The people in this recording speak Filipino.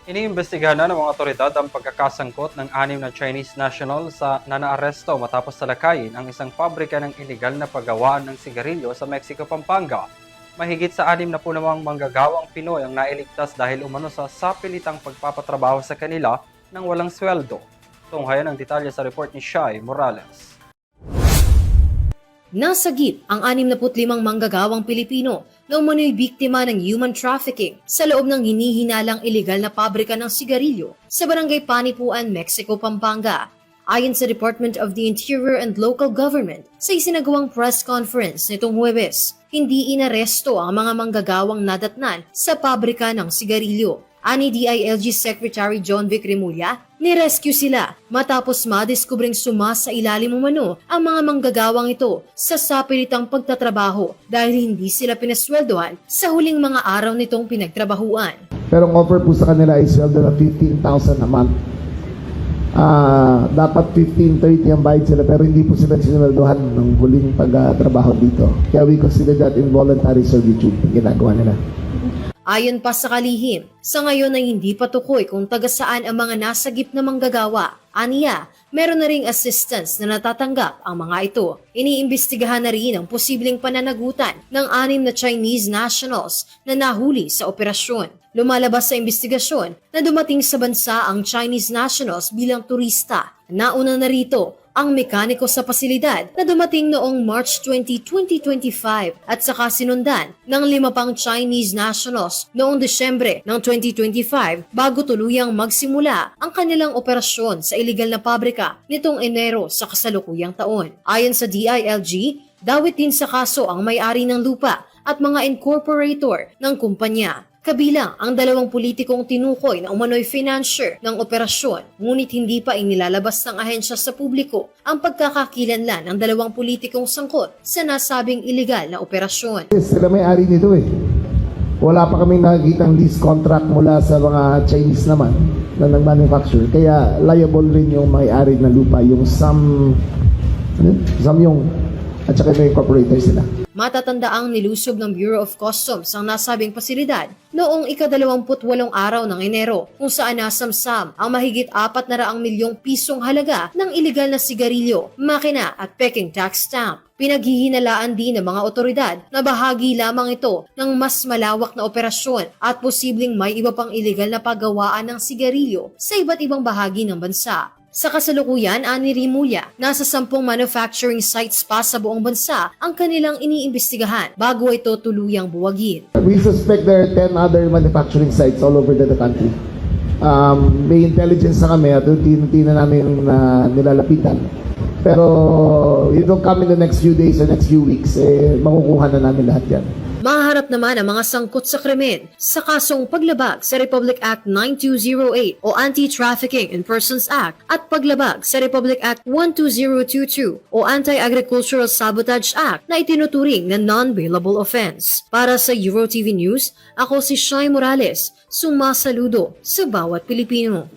Iniimbestigahan na ng mga otoridad ang pagkakasangkot ng 6 na Chinese national sa nanaaresto matapos talakayin ang isang pabrika ng iligal na paggawaan ng sigarilyo sa Mexico, Pampanga. Mahigit sa 6 na po namang manggagawang Pinoy ang nailigtas dahil umano sa sapilitang pagpapatrabaho sa kanila ng walang sweldo. Tunghayan ang detalye sa report ni Shai Morales. Nasagip ang 65 manggagawang Pilipino na umano'y biktima ng human trafficking sa loob ng hinihinalang iligal na pabrika ng sigarilyo sa Barangay Panipuan, Mexico, Pampanga. Ayon sa Department of the Interior and Local Government, sa isinagawang press conference nitong Huwebes, hindi inaresto ang mga manggagawang nadatnan sa pabrika ng sigarilyo. Ani DILG Secretary John Vic Remulla, nirescue sila matapos madiskubring sumasa ilalim umano ang mga manggagawang ito sa sapilitang pagtatrabaho dahil hindi sila pinasweldohan sa huling mga araw nitong pinagtrabahuan. Pero ang offer po sa kanila ay sweldo na 15,000 a month. Dapat 15-30 ang bayad sila pero hindi po sila sinweldohan ng huling pagtrabaho dito. Kaya we consider that involuntary servitude ang ginagawa nila. Ayon pa sa kalihim, sa ngayon ay hindi pa tukoy kung taga saan ang mga nasagip na manggagawa. Aniya, meron na ring assistance na natatanggap ang mga ito. Iniimbestigahan na rin ang posibleng pananagutan ng 6 na Chinese nationals na nahuli sa operasyon. Lumalabas sa investigasyon na dumating sa bansa ang Chinese nationals bilang turista. Nauna na rito ang mekaniko sa pasilidad na dumating noong March 20, 2025 at saka sinundan ng 5 pang Chinese nationals noong Desyembre ng 2025 bago tuluyang magsimula ang kanilang operasyon sa iligal na pabrika nitong Enero sa kasalukuyang taon. Ayon sa DILG, dawit din sa kaso ang may-ari ng lupa at mga incorporator ng kumpanya. Kabilang ang 2 politikong tinukoy na umano'y financier ng operasyon, ngunit hindi pa inilalabas ng ahensya sa publiko ang pagkakakilanlan ng 2 politikong sangkot sa nasabing iligal na operasyon. Sila may-ari nito eh. Wala pa kaming nakikitang lease contract mula sa mga Chinese naman na nag-manufacture. Kaya liable rin yung may-ari na lupa, yung some yung at saka may incorporator sila. Matatandaang nilusob ng Bureau of Customs ang nasabing pasilidad noong ika-28 araw ng Enero kung saan nasamsam ang mahigit 400 milyong pisong halaga ng iligal na sigarilyo, makina at peking tax stamp. Pinaghihinalaan din ng mga otoridad na bahagi lamang ito ng mas malawak na operasyon at posibleng may iba pang iligal na paggawaan ng sigarilyo sa iba't ibang bahagi ng bansa. Sa kasalukuyan, ani Remulla, nasa 10 manufacturing sites pa sa buong bansa ang kanilang iniimbestigahan bago ito tuluyang buwagin. We suspect there are 10 other manufacturing sites all over the country. May intelligence na kami at unti-unti na namin nilalapitan. Pero it will come in the next few days or next few weeks, makukuha na namin lahat yan. Mahaharap naman ang mga sangkot sa krimen sa kasong paglabag sa Republic Act 9208 o Anti-Trafficking in Persons Act at paglabag sa Republic Act 12022 o Anti-Agricultural Sabotage Act na itinuturing na non-bailable offense. Para sa EuroTV News, ako si Shai Morales, sumasaludo sa bawat Pilipino.